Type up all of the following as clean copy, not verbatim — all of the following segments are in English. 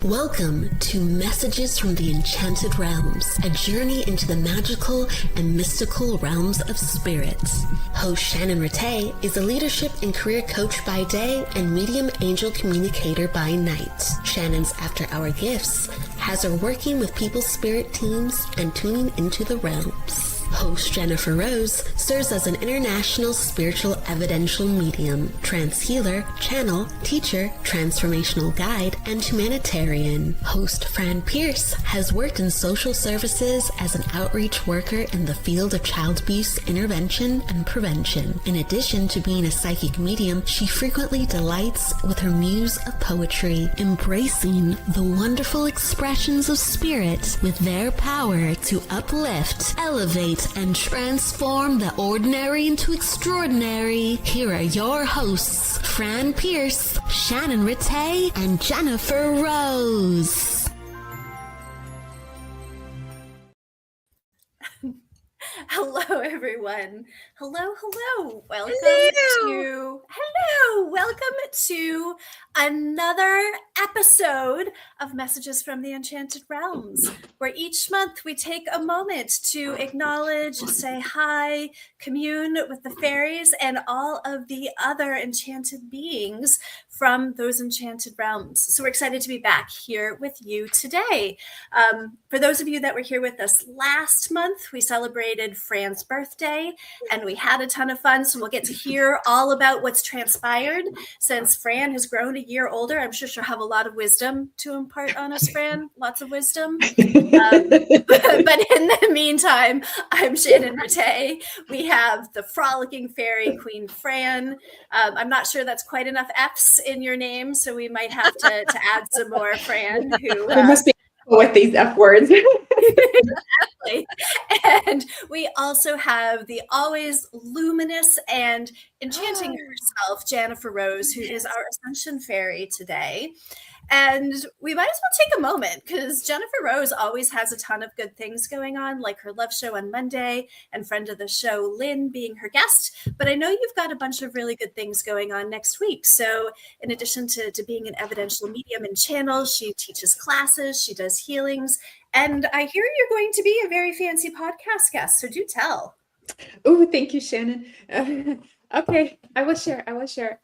Welcome to Messages from the Enchanted Realms, a journey into the magical and mystical realms of spirits. Host Shannon Ratay is a leadership and career coach by day and medium angel communicator by night. Shannon's after-hour gifts has her working with people's spirit teams and tuning into the realms. Host Jennifer Rose serves as an international spiritual evidential medium, trance healer, channel, teacher, transformational guide, and humanitarian. Host Fran Pearce has worked in social services as an outreach worker in the field of child abuse intervention and prevention. In addition to being a psychic medium, she frequently delights with her muse of poetry, embracing the wonderful expressions of spirit with their power to uplift, elevate, and transform the ordinary into extraordinary. Here are your hosts, Fran Pearce, Shannon Ratay, and Jennifer Rose. Hello, everyone. Hello. Welcome to another episode of Messages from the Enchanted Realms, where each month we take a moment to acknowledge, say hi, commune with the faeries and all of the other enchanted beings from those enchanted realms. So we're excited to be back here with you today. For those of you that were here with us last month, we celebrated Fran's birthday and we had a ton of fun. So we'll get to hear all about what's transpired since Fran has grown a year older. I'm sure she'll have a lot of wisdom to impart on us, Fran. Lots of wisdom. But in the meantime, I'm Shannon Ratay. We have the frolicking fairy Queen Fran. I'm not sure that's quite enough F's in your name, so we might have to add some more, Fran. There must be with these F words. Exactly. And we also have the always luminous and enchanting herself, Jennifer Rose, who is our Ascension Fairy today. And we might as well take a moment because Jennifer Rose always has a ton of good things going on, like her love show on Monday and friend of the show, Lynn, being her guest. But I know you've got a bunch of really good things going on next week. So in addition to being an evidential medium and channel, she teaches classes, she does healings. And I hear you're going to be a very fancy podcast guest. So do tell. Oh, thank you, Shannon. Okay, I will share.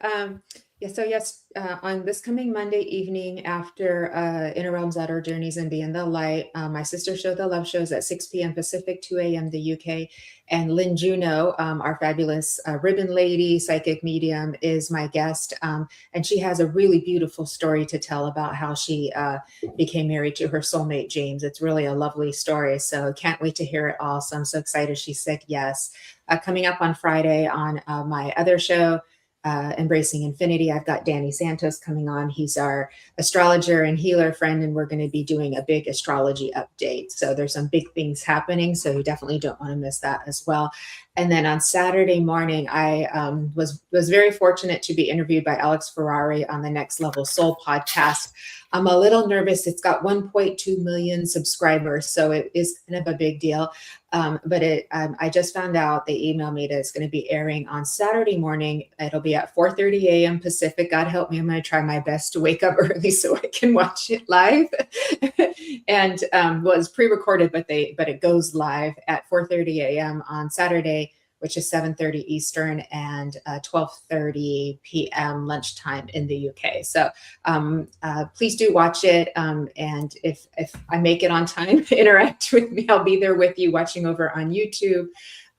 On this coming Monday evening after Inner Realms Outer Journeys and Be in the Light, my sister show, The Love Show, is at 6 p.m. Pacific, 2 a.m. the UK. And Lynn Juno, our fabulous ribbon lady, psychic medium, is my guest. And she has a really beautiful story to tell about how she became married to her soulmate, James. It's really a lovely story. So can't wait to hear it all. So I'm so excited she said yes. Coming up on Friday on my other show, Embracing Infinity, I've got Danny Santos coming on. He's our astrologer and healer friend, and we're going to be doing a big astrology update. So there's some big things happening, so you definitely don't want to miss that as well. And then on Saturday morning, I was very fortunate to be interviewed by Alex Ferrari on the Next Level Soul podcast. I'm a little nervous. It's got 1.2 million subscribers, so it is kind of a big deal. But I just found out, they emailed me that it's going to be airing on Saturday morning. It'll be at 4:30 a.m. Pacific. God help me, I'm going to try my best to wake up early so I can watch it live. And it's pre-recorded, but it goes live at 4:30 a.m. on Saturday, which is 7:30 Eastern and 12:30 p.m. lunchtime in the UK. So please do watch it. And if I make it on time, interact with me. I'll be there with you watching over on YouTube.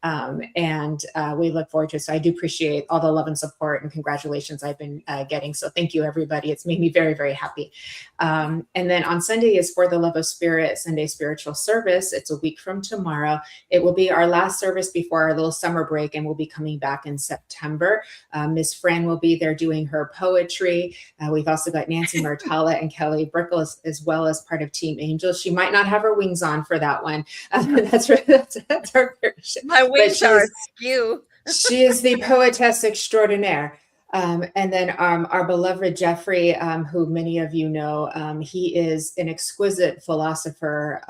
And we look forward to it. So I do appreciate all the love and support and congratulations I've been getting. So thank you, everybody. It's made me very, very happy. And then on Sunday is For the Love of Spirit, Sunday Spiritual Service. It's a week from tomorrow. It will be our last service before our little summer break, and we'll be coming back in September. Miss Fran will be there doing her poetry. We've also got Nancy Martella and Kelly Brickle as well as part of Team Angel. She might not have her wings on for that one. That's our version. My wings are askew. She is the poetess extraordinaire. And then our beloved Jeffrey, who many of you know, he is an exquisite philosopher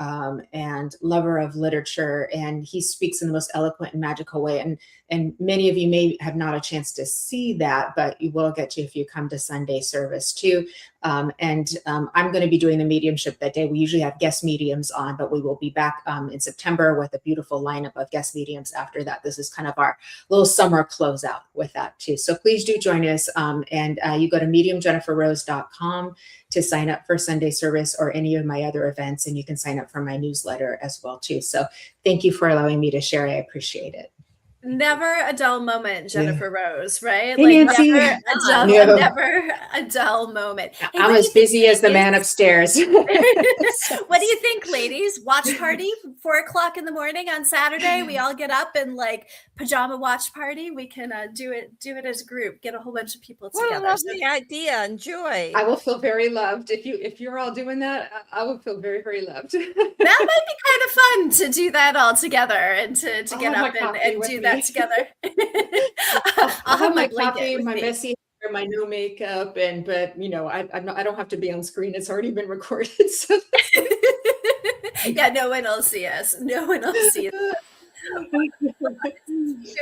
and lover of literature, and he speaks in the most eloquent and magical way. And many of you may have not a chance to see that, but you will get to if you come to Sunday service too. And I'm going to be doing the mediumship that day. We usually have guest mediums on, but we will be back in September with a beautiful lineup of guest mediums after that. This is kind of our little summer closeout with that too. So please do join us. And you go to mediumjenniferrose.com to sign up for Sunday service or any of my other events. And you can sign up for my newsletter as well too. So thank you for allowing me to share. I appreciate it. Never a dull moment, Jennifer Rose, right? Hey, Like Nancy. never a dull moment. Hey, I'm as busy as the man upstairs. What do you think, ladies? Watch party, 4:00 in the morning on Saturday. We all get up and like pajama watch party. We can do it as a group. Get a whole bunch of people together. What a lovely idea! Enjoy. I will feel very loved if you're all doing that. I will feel very, very loved. That might be kind of fun to do that all together and to get up and do that together. I'll have my coffee, my messy hair, my no makeup, but you know, I don't have to be on screen. It's already been recorded. So. Yeah, no one will see us. No one will see us.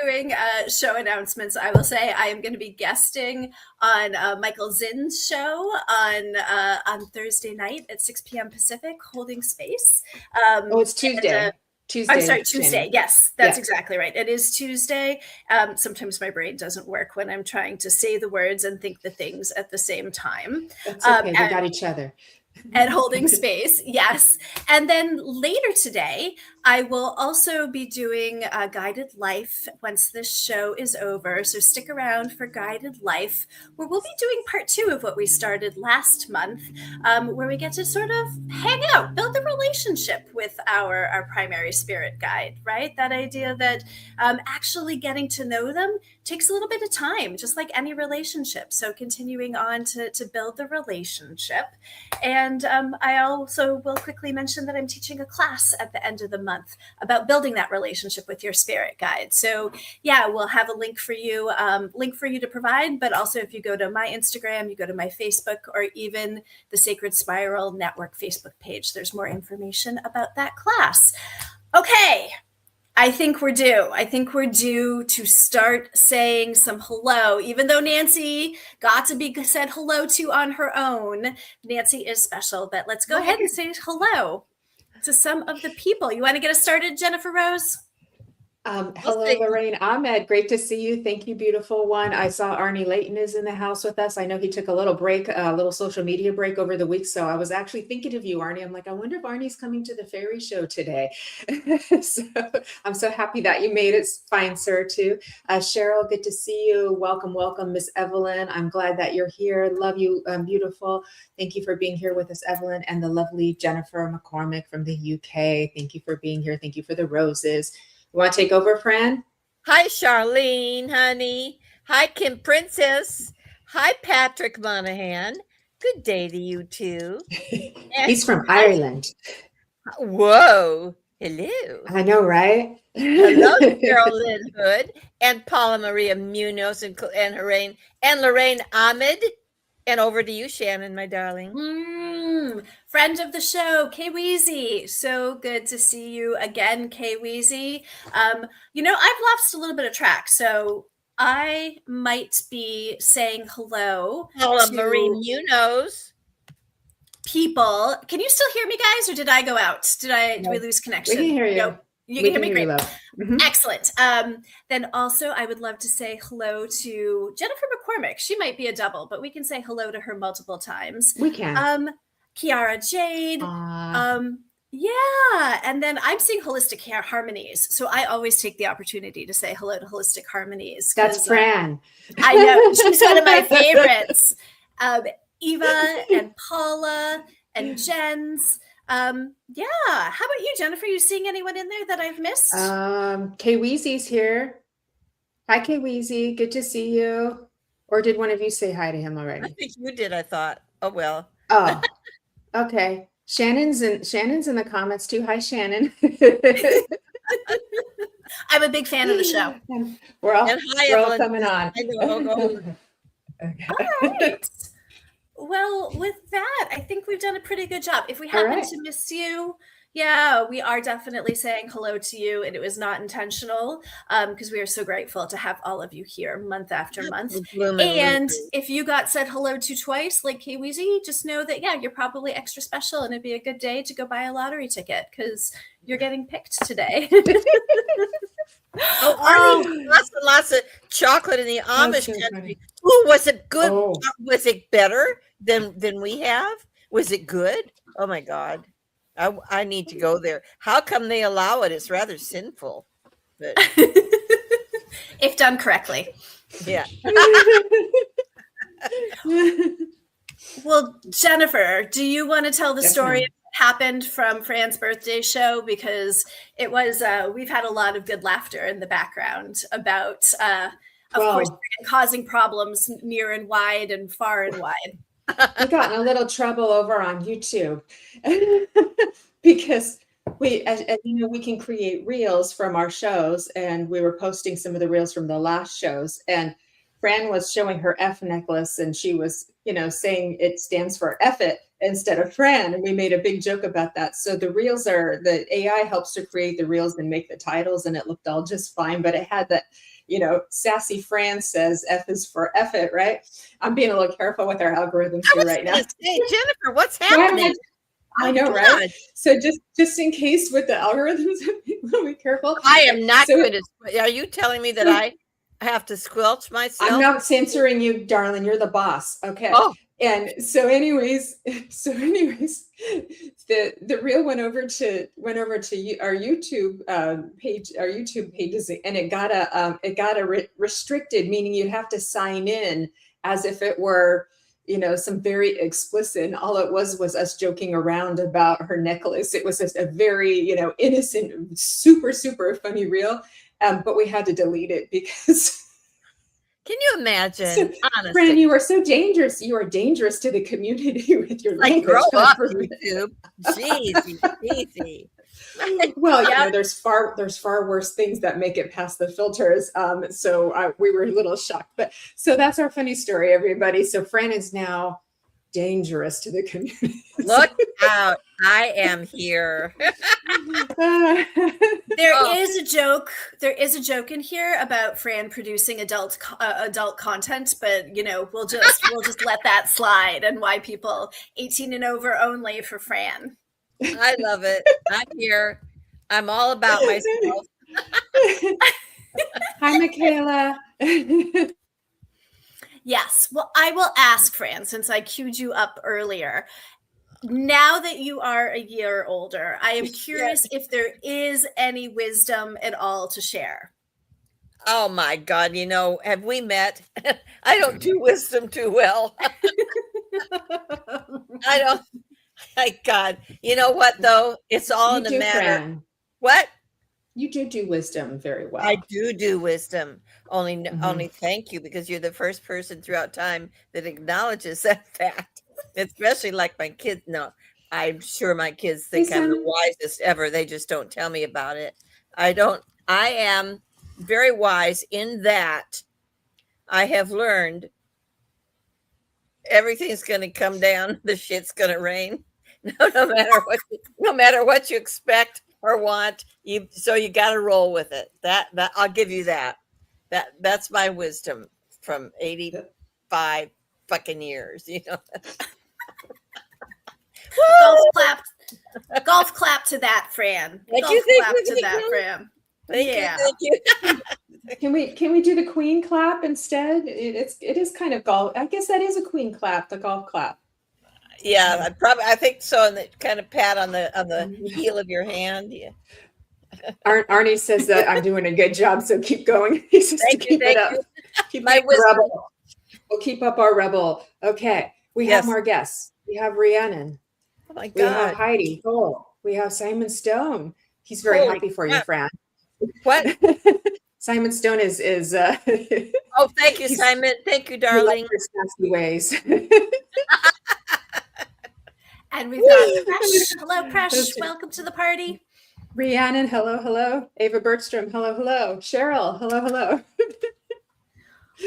Doing show announcements, I will say I am going to be guesting on Michael Zinn's show on Thursday night at 6 p.m. Pacific, holding space. It's Tuesday. Tuesday. I'm sorry, Tuesday. Yes, that's exactly right. It is Tuesday. Sometimes my brain doesn't work when I'm trying to say the words and think the things at the same time. That's okay. We got each other. And holding space, yes. And then later today, I will also be doing a Guided Life once this show is over. So stick around for Guided Life, where we'll be doing part 2 of what we started last month, where we get to sort of hang out, build a relationship with our primary spirit guide, right? That idea that actually getting to know them takes a little bit of time, just like any relationship. So continuing on to build the relationship. And I also will quickly mention that I'm teaching a class at the end of the month about building that relationship with your spirit guide. So yeah, we'll have a link for you to provide, but also if you go to my Instagram, you go to my Facebook, or even the Sacred Spiral Network Facebook page, there's more information about that class. Okay. I think we're due. I think we're due to start saying some hello, even though Nancy got to be said hello to on her own. Nancy is special, but let's go ahead and say hello to some of the people. You want to get us started, Jennifer Rose? Hello, Lorraine Ahmed. Great to see you. Thank you, beautiful one. I saw Arnie Layton is in the house with us. I know he took a little break, a little social media break over the week. So I was actually thinking of you, Arnie. I'm like, I wonder if Arnie's coming to the fairy show today. So I'm so happy that you made it. Fine, sir, too. Cheryl, good to see you. Welcome, welcome, Miss Evelyn. I'm glad that you're here. Love you, beautiful. Thank you for being here with us, Evelyn, and the lovely Jennifer McCormick from the UK. Thank you for being here. Thank you for the roses. You want to take over, Fran? Hi, Charlene, honey. Hi, Kim Princess. Hi, Patrick Monahan. Good day to you too. He's from Ireland. Whoa. Hello. I know, right? Hello, Carolyn Hood and Paula Maria Munoz and Lorraine Ahmed. And over to you, Shannon, my darling. Friend of the show, Kay Weezy. So good to see you again, Kay Weezy. I've lost a little bit of track, so I might be saying hello Paula Marie Munoz. People. Can you still hear me, guys, or did I go out? Did we lose connection? We can hear you. No. You can hear me, great. Mm-hmm. Excellent. Then also I would love to say hello to Jennifer McCormick. She might be a double, but we can say hello to her multiple times. We can. Kiara Jade. Yeah. And then I'm seeing Holistic Harmonies. So I always take the opportunity to say hello to Holistic Harmonies. That's Fran. I know. She's one of my favorites. Eva and Paula and Jens. How about you, Jennifer? You seeing anyone in there that I've missed? Kay Weezy's here. Hi, Kay Weezy. Good to see you. Or did one of you say hi to him already? I think you did, I thought. Oh, well. Oh, okay. Shannon's in the comments too. Hi, Shannon. I'm a big fan of the show. We're all coming on. I know. Okay. All right. Well, with that, I think we've done a pretty good job. If we happen to miss you, Yeah, we are definitely saying hello to you, and it was not intentional because we are so grateful to have all of you here month after month. Blooming And lizard. if you got said hello to twice, like KWZ, just know that, yeah, you're probably extra special, and it'd be a good day to go buy a lottery ticket because you're getting picked today. Oh, Arnie, lots and lots of chocolate in the Amish so country. funny. Ooh, was it good? Oh. Was it better than we have? Was it good? Oh my God. I need to go there. How come they allow it? It's rather sinful. But If done correctly. yeah. Well, Jennifer, do you want to tell the Yes, story ma'am. of what happened from Fran's birthday show? Because it was, we've had a lot of good laughter in the background about, of course, Fran causing problems near and wide and far and wide. We got in a little trouble over on YouTube because as you know, we can create reels from our shows, and we were posting some of the reels from the last shows, and Fran was showing her F necklace, and she was, saying it stands for F it instead of Fran, and we made a big joke about that. So the AI helps to create the reels and make the titles, and it looked all just fine, but it had that, sassy Fran says F is for F it, right? I'm being a little careful with our algorithms here right now. Hey, Jennifer, what's happening? I know, right? So just in case with the algorithms, be careful. I am not going to. Are you telling me that I have to squelch myself? I'm not censoring you, darling. You're the boss. Okay. Oh. And so anyways, the reel went over to our YouTube pages, and it got a restricted, meaning you have to sign in as if it were, some very explicit, and all it was us joking around about her necklace. It was just a very, innocent, super, super funny reel. But we had to delete it because can you imagine? Honestly, Fran, you are so dangerous. You are dangerous to the community with your language. Grow up, YouTube. Jeez. Well, there's far worse things that make it past the filters. So we were a little shocked. But so that's our funny story, everybody. So Fran is now dangerous to the community. Look out. I am here. There is a joke in here about Fran producing adult content, but we'll just let that slide, and why people 18 and over only for Fran. I love it. I'm here. I'm all about myself. Hi, Michaela. Yes. Well, I will ask Fran, since I queued you up earlier. Now that you are a year older, I am curious if there is any wisdom at all to share. Oh my God. Have we met? I don't do wisdom too well. I don't. My God. You know what, though? It's all in the matter. Fran. What? You do wisdom very well. I do wisdom. Only thank you, because you're the first person throughout time that acknowledges that fact. Especially like my kids. No, I'm sure my kids think I'm the wisest ever. They just don't tell me about it. I am very wise in that I have learned everything's going to come down. The shit's going to rain. No matter what you expect or want, you got to roll with it. That I'll give you that. That's my wisdom from 85 fucking years. Golf clap to that, Fran. Thank Golf you, clap to that, Fran. Thank you. Can we do the queen clap instead? It is kind of golf. I guess that is a queen clap, the golf clap. Yeah, I think so. And the kind of pat on the heel of your hand. Yeah. Arnie says that I'm doing a good job, so keep going. He says to keep it up. Keep my rebel. We'll keep up our rebel. Okay, we have more guests. We have Rhiannon. Oh my God. We have Heidi Cole. We have Simon Stone. He's very happy for you, Fran. What? Simon Stone is oh, thank you, Simon. Thank you, darling. His sassy ways. And we've got Presh. Hello, Presh. Welcome to the party. Rhiannon, hello. Ava Bergstrom, hello. Cheryl, hello.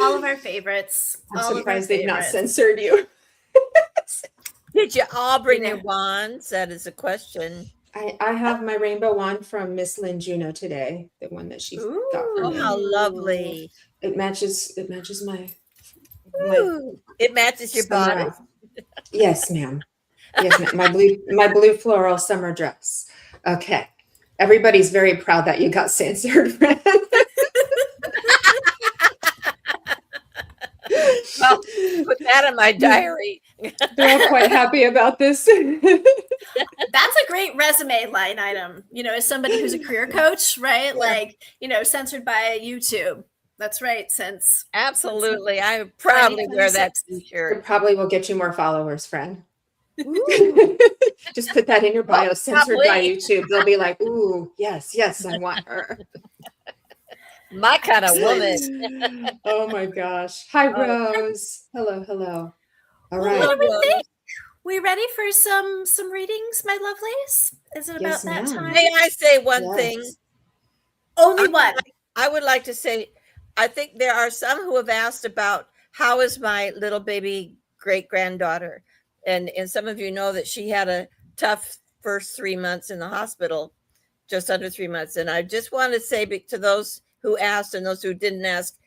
All of our favorites. I'm surprised they've not censored you. Did you all bring your wands? That is a question. I have my rainbow wand from Miss Lynn Juno today, the one that she got for Oh, me. how lovely. It matches my Ooh, it matches your summer body. outfit. Yes, ma'am. Yes, ma'am. My blue floral summer dress. Okay. Everybody's very proud that you got censored. Well, put that in my diary. They're all quite happy about this. That's a great resume line item, as somebody who's a career coach, right? Yeah. Like, censored by YouTube. That's right. Since Absolutely. I proudly wear that 2026. t-shirt. It probably will get you more followers, friend. Ooh. Just put that in your bio, censored by probably. YouTube. They'll be like, ooh, yes, I want her. My kind of woman. Oh my gosh. Hi, Oh. Rose. Hello. All Well, right. what do we think? We ready for some readings, my lovelies? Is it Yes, about that ma'am. time? May I say one Yes. thing? Only one. I would like to say, I think there are some who have asked about how is my little baby great granddaughter, and some of you know that she had a tough first 3 months in the hospital, just under 3 months. And I just want to say to those who asked and those who didn't ask,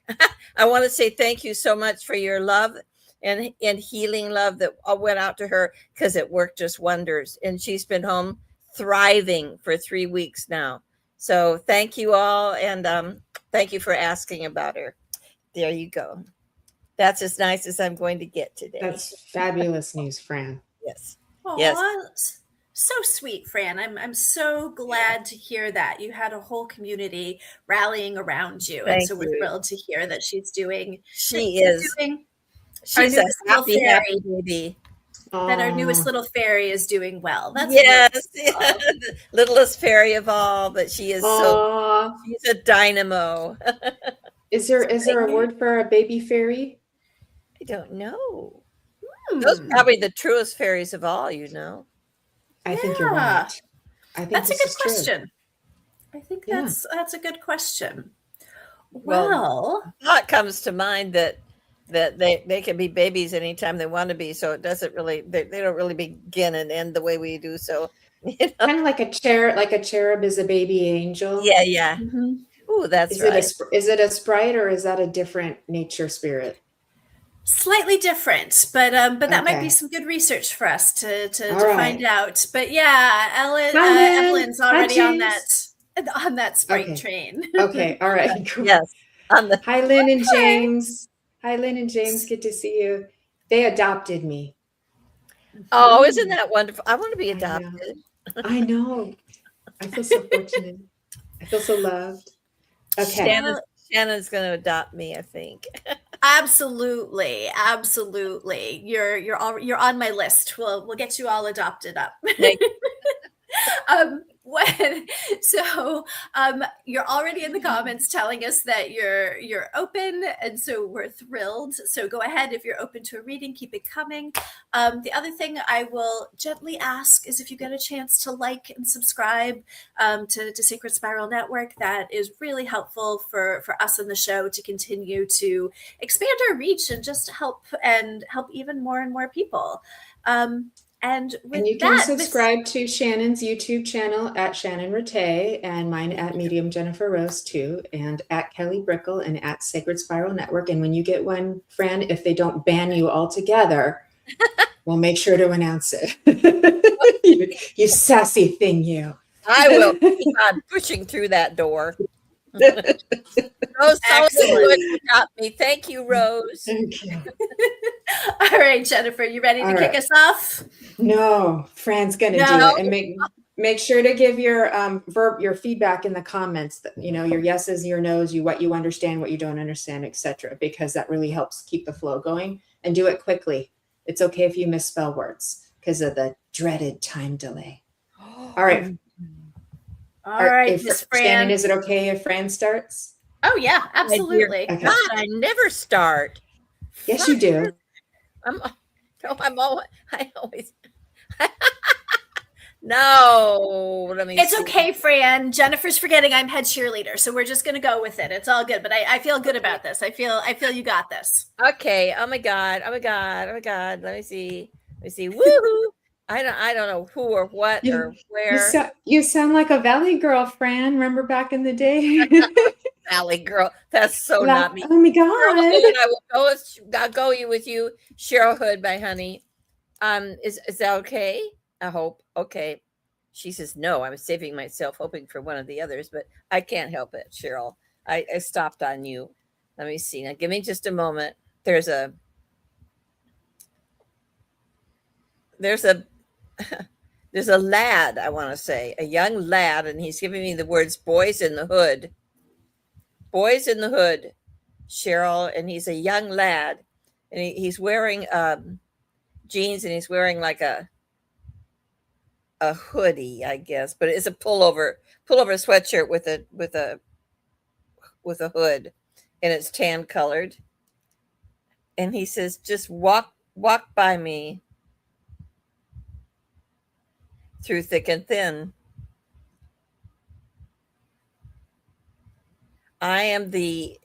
I want to say thank you so much for your love and healing love that went out to her, because it worked just wonders. And she's been home thriving for 3 weeks now. So thank you all. And thank you for asking about her. There you go. That's as nice as I'm going to get today. That's fabulous news, Fran. Yes. Aww, Yes. so sweet, Fran. I'm so glad to hear that you had a whole community rallying around you, and Thank so we're you. thrilled to hear that she's doing. She that is. She's a newest little happy fairy. baby. That our newest Aw. little fairy is doing well. That's Yes. wonderful. The littlest fairy of all, but she is Aw. she's a dynamo. Is there a word for a baby fairy? I don't know. Those are probably the truest fairies of all, I think you're Yeah. right. I think That's a this good is true. question. I think Yeah. that's a good question. Well, Well, thought comes to mind that they can be babies anytime they want to be, so it doesn't really they don't really begin and end the way we do. So Kind of like a cherub is a baby angel. yeah. mhm. Ooh, that's Is right. it a sprite, or is that a different nature spirit? Slightly different, but that might Okay. be some good research for us to All find right. out. But yeah, Hi, Lynn. Evelyn's Hi, already on James. that sprite Okay. train. Okay. All right. Cool. Yes. On the Hi, Lynn and James. Hi, Lynn and James. Good to see you. They adopted me. Oh, isn't that wonderful? I want to be I know. adopted. I know. I feel so fortunate. I feel so loved. Okay. Shannon's going to adopt me, I think. Absolutely. You're on my list. We'll get you all adopted up. Thank You're already in the comments telling us that you're open, and so we're thrilled. So go ahead, if you're open to a reading, keep it coming. The other thing I will gently ask is if you get a chance to like and subscribe to Sacred Spiral Network. That is really helpful for us in the show to continue to expand our reach and just help even more and more people. And you can subscribe to Shannon's YouTube channel at Shannon Ratay, and mine at Medium Jennifer Rose too, and at Kelly Brickle and at Sacred Spiral Network. And when you get one, Fran, if they don't ban you altogether, we'll make sure to announce it. you sassy thing, you. I will keep on pushing through that door. Rose Sullivan got me. Thank you, Rose. Thank you. All right, Jennifer, you ready to kick us off? No, Fran's gonna do it, and make sure to give your your feedback in the comments. That your yeses, your nos, what you understand, what you don't understand, etc. Because that really helps keep the flow going. And do it quickly. It's okay if you misspell words because of the dreaded time delay. All right. All right, Miss Fran. Shannon, is it okay if Fran starts? Oh yeah, absolutely. Okay. God, I never start. Yes, you do. I always. No, let me. It's see. okay, Fran. Jennifer's forgetting I'm head cheerleader, so we're just gonna go with it. It's all good. But I feel good about this. I feel you got this. Okay. Oh my god. Let me see. Woohoo! I don't know who or what You, or where. you sound like a Valley girl, Fran. Remember back in the day? Valley girl. That's so Like, not me. oh my Cheryl God. Hood, I will go with you. Cheryl Hood, my honey. Is that okay? I hope. Okay. She says no. I was saving myself, hoping for one of the others, but I can't help it, Cheryl. I stopped on you. Let me see. Now give me just a moment. There's a there's a there's a lad, I want to say, a young lad, and he's giving me the words boys in the hood. Boys in the hood, Cheryl, and he's a young lad, and he's wearing jeans, and he's wearing like a hoodie, I guess, but it's a pullover sweatshirt with a hood, and it's tan colored. And he says, "Just walk by me through thick and thin. I am the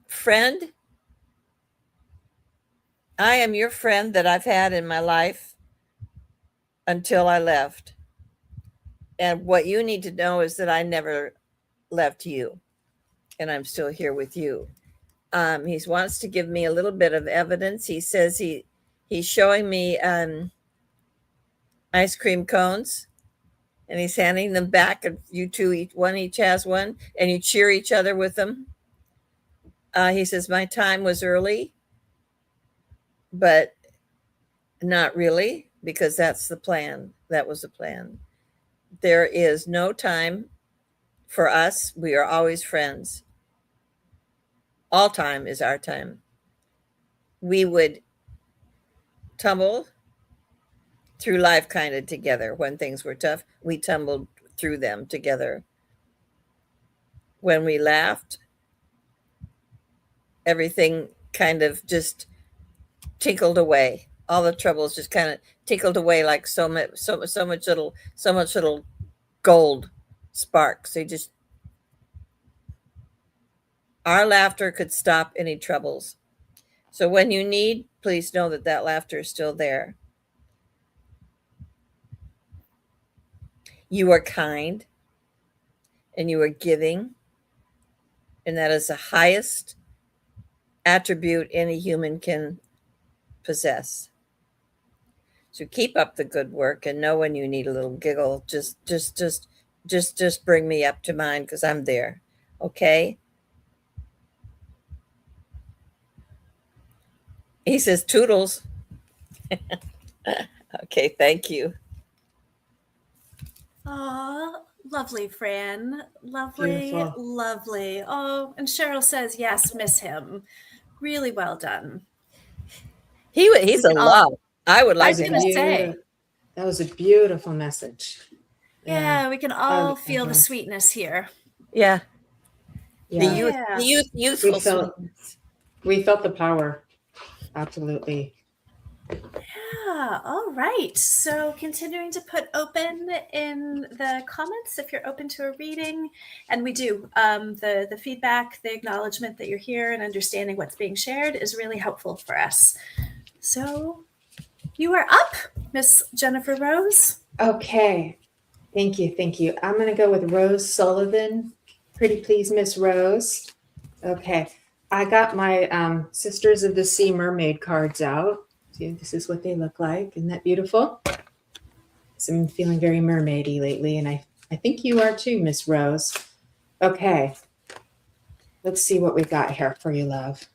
friend. I am your friend that I've had in my life until I left. And what you need to know is that I never left you, and I'm still here with you." He wants to give me a little bit of evidence. He says he's showing me ice cream cones, and he's handing them back, and you two each has one, and you cheer each other with them. He says my time was early, but not really, because that's the plan. That was the plan. There is no time for us. We are always friends. All time is our time. We would tumble through life kind of together. When things were tough, we tumbled through them together. When we laughed, everything kind of just tinkled away. All the troubles just kind of tinkled away like so much little gold sparks. Our laughter could stop any troubles. So when you need, please know that laughter is still there. You are kind, and you are giving, and that is the highest attribute any human can possess. So keep up the good work, and know when you need a little giggle, just bring me up to mine, because I'm there. Okay? He says toodles. Okay, thank you. Oh, lovely, Fran. Lovely, Beautiful. lovely. Oh, and Cheryl says, yes, miss him. Really well done. He's a love. I would like I was to going to say. That was a beautiful message. Yeah, we can all feel the sweetness here. Yeah. Yeah. The youthful sweetness. We felt the power. Absolutely. Yeah, all right. So continuing to put open in the comments if you're open to a reading. And we do. The feedback, the acknowledgement that you're here and understanding what's being shared is really helpful for us. So you are up, Miss Jennifer Rose. Okay. Thank you. I'm going to go with Rose Sullivan. Pretty please, Miss Rose. Okay. I got my Sisters of the Sea Mermaid cards out. See, this is what they look like. Isn't that beautiful? So I'm feeling very mermaidy lately, and I think you are too, Miss Rose. Okay. Let's see what we got here for you, love.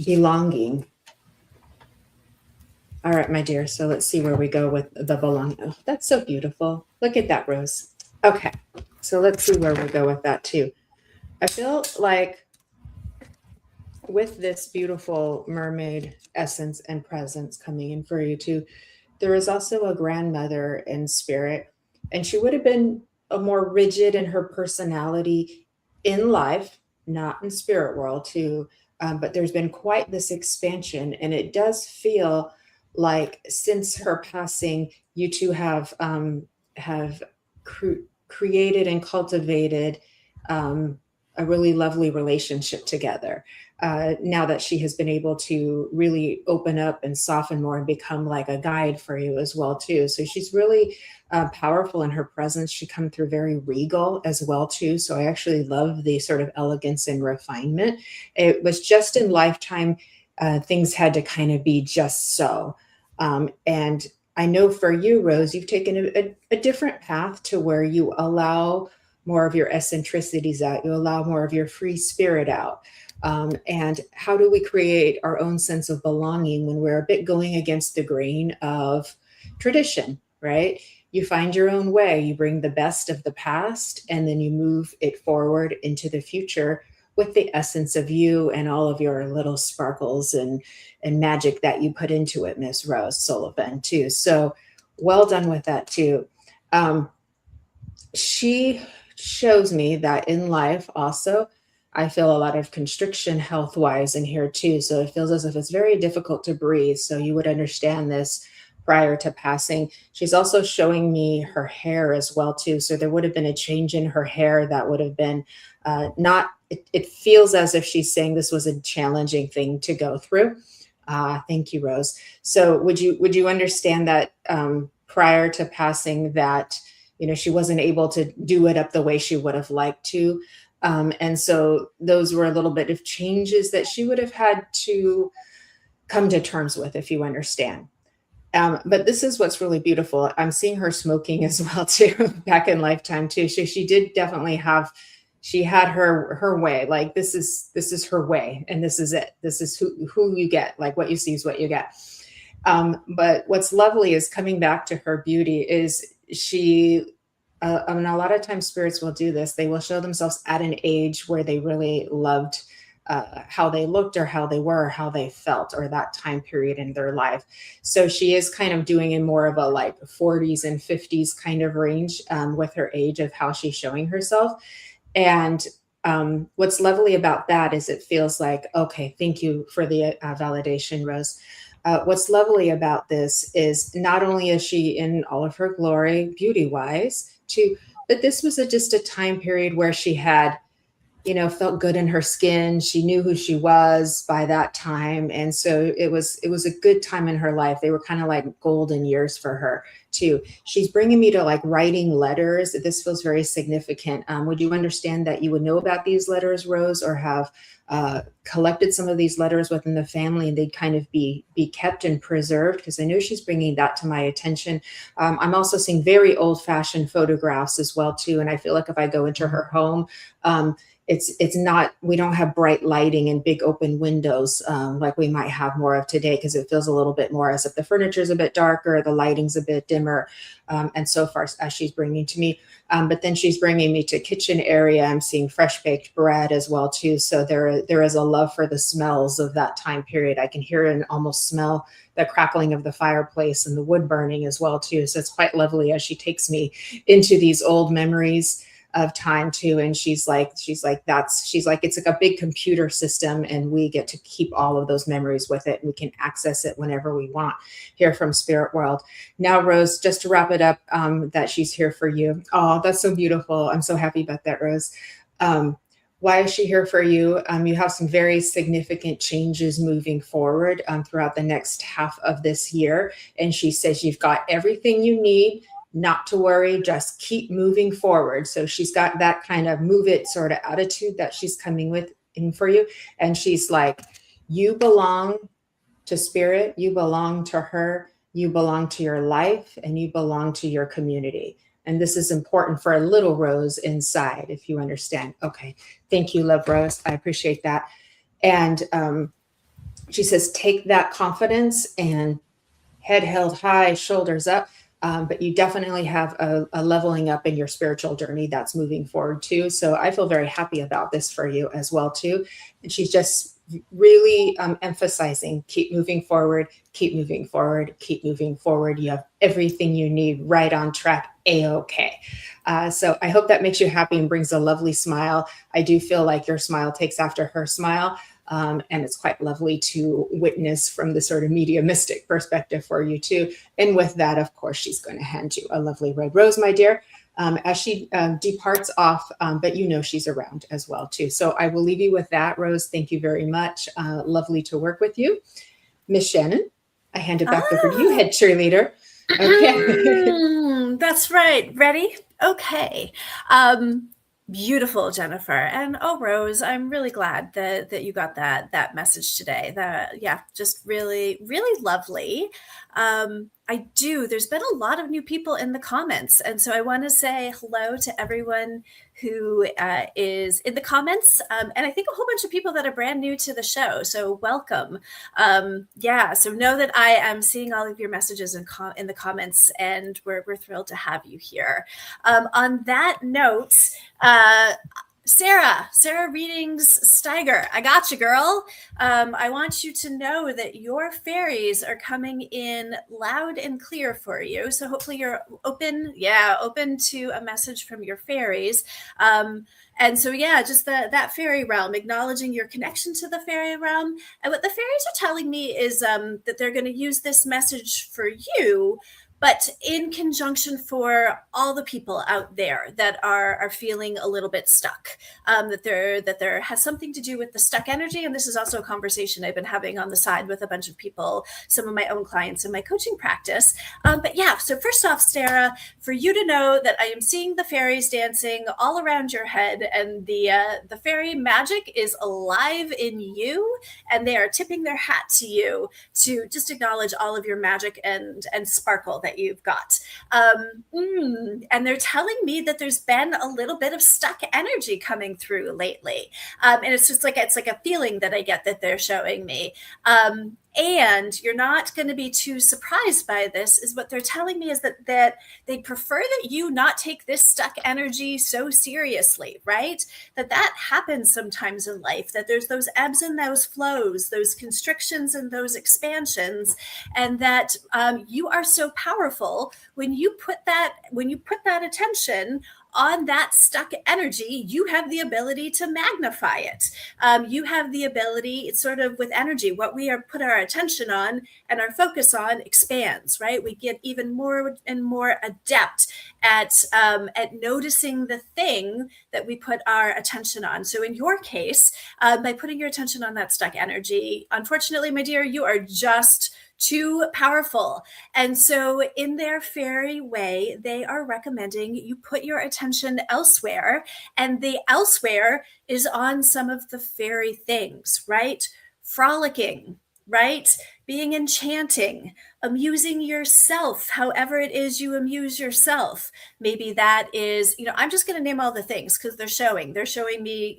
Belonging. All right, my dear. So let's see where we go with the belonging. Oh, that's so beautiful. Look at that, Rose. Okay. So let's see where we go with that too. I feel like with this beautiful mermaid essence and presence coming in for you too, there is also a grandmother in spirit, and she would have been a more rigid in her personality in life, not in spirit world too. But there's been quite this expansion, and it does feel like since her passing, you two have created and cultivated a really lovely relationship together. Now that she has been able to really open up and soften more and become like a guide for you as well too. So she's really powerful in her presence. She comes through very regal as well too. So I actually love the sort of elegance and refinement. It was just in lifetime, things had to kind of be just so. And I know for you, Rose, you've taken a different path to where you allow more of your eccentricities out. You allow more of your free spirit out. And how do we create our own sense of belonging when we're a bit going against the grain of tradition, right? You find your own way, you bring the best of the past, and then you move it forward into the future with the essence of you and all of your little sparkles and magic that you put into it, Miss Rose Sullivan, too. So well done with that, too. She shows me that in life also, I feel a lot of constriction health-wise in here too. So it feels as if it's very difficult to breathe. So you would understand this prior to passing. She's also showing me her hair as well too. So there would have been a change in her hair that would have been it feels as if she's saying this was a challenging thing to go through. Thank you, Rose. So would you understand that prior to passing that, she wasn't able to do it up the way she would have liked to. And so those were a little bit of changes that she would have had to come to terms with, if you understand. But this is what's really beautiful. I'm seeing her smoking as well too, back in lifetime too. She did definitely she had her way. Like this is her way, and this is it. This is who you get. Like what you see is what you get. But what's lovely is coming back to her beauty is she. A lot of times spirits will do this. They will show themselves at an age where they really loved how they looked or how they were, or how they felt, or that time period in their life. So she is kind of doing in more of a like 40s and 50s kind of range with her age of how she's showing herself. And what's lovely about that is it feels like, okay, thank you for the validation, Rose. What's lovely about this is not only is she in all of her glory, beauty-wise, but this was just a time period where she had, felt good in her skin. She knew who she was by that time. And so it was a good time in her life. They were kind of like golden years for her too. She's bringing me to like writing letters. This feels very significant. Would you understand that you would know about these letters, Rose, or have collected some of these letters within the family and they'd kind of be kept and preserved? Because I know she's bringing that to my attention. I'm also seeing very old-fashioned photographs as well too. And I feel like if I go into her home, it's not, we don't have bright lighting and big open windows like we might have more of today, because it feels a little bit more as if the furniture is a bit darker, the lighting's a bit dimmer, and so far as she's bringing to me. But then she's bringing me to kitchen area. I'm seeing fresh baked bread as well too. So there is a love for the smells of that time period. I can hear and almost smell the crackling of the fireplace and the wood burning as well too. So it's quite lovely as she takes me into these old memories of time too. And she's like, it's like a big computer system, and we get to keep all of those memories with it. And we can access it whenever we want here from Spirit World. Now, Rose, just to wrap it up, that she's here for you. Oh, that's so beautiful. I'm so happy about that, Rose. Why is she here for you? You have some very significant changes moving forward throughout the next half of this year. And she says you've got everything you need. Not to worry, just keep moving forward. So she's got that kind of move it sort of attitude that she's coming with in for you. And she's like, you belong to Spirit, you belong to her, you belong to your life, and you belong to your community. And this is important for a little Rose inside, if you understand. Okay, thank you, love Rose. I appreciate that. And she says, take that confidence and head held high, shoulders up. But you definitely have a leveling up in your spiritual journey that's moving forward too. So I feel very happy about this for you as well too. And she's just really emphasizing, keep moving forward, keep moving forward, keep moving forward. You have everything you need, right on track, A-okay. So I hope that makes you happy and brings a lovely smile. I do feel like your smile takes after her smile. And it's quite lovely to witness from the sort of mediumistic perspective for you too. And with that, of course, she's going to hand you a lovely red rose, my dear. as she departs off, but you know she's around as well too. So I will leave you with that. Rose, thank you very much. Lovely to work with you. Miss Shannon, I hand it back over to you, head cheerleader. Okay. That's right. Ready? Okay. Beautiful, Jennifer. And oh, Rose, I'm really glad that you got that message today. Just really, really lovely. There's been a lot of new people in the comments. And so I want to say hello to everyone who is in the comments. And I think a whole bunch of people that are brand new to the show. So welcome. So know that I am seeing all of your messages in the comments, and we're thrilled to have you here. On that note, Sarah Readings Steiger, I got you, girl. I want you to know that your fairies are coming in loud and clear for you. So hopefully you're open to a message from your fairies. Just that fairy realm, acknowledging your connection to the fairy realm. And what the fairies are telling me is that they're going to use this message for you, but in conjunction for all the people out there that are feeling a little bit stuck, that there has something to do with the stuck energy. And this is also a conversation I've been having on the side with a bunch of people, some of my own clients in my coaching practice. So first off, Sarah, for you to know that I am seeing the fairies dancing all around your head, and the fairy magic is alive in you, and they are tipping their hat to you to just acknowledge all of your magic and sparkle that you've got. And they're telling me that there's been a little bit of stuck energy coming through lately. And it's like a feeling that I get that they're showing me. And you're not going to be too surprised by this, is what they're telling me is that they prefer that you not take this stuck energy so seriously, right? That happens sometimes in life, that there's those ebbs and those flows, those constrictions and those expansions, and that you are so powerful when you put that attention on that stuck energy. You have the ability to magnify it. You have the ability, it's sort of with energy, what we put our attention on and our focus on expands, right? We get even more and more adept at noticing the thing that we put our attention on. So in your case, by putting your attention on that stuck energy, unfortunately, my dear, you are just too powerful. And so in their fairy way, they are recommending you put your attention elsewhere. And the elsewhere is on some of the fairy things, right? Frolicking, right? Being enchanting, amusing yourself, however it is you amuse yourself. Maybe that is, I'm just going to name all the things because they're showing me,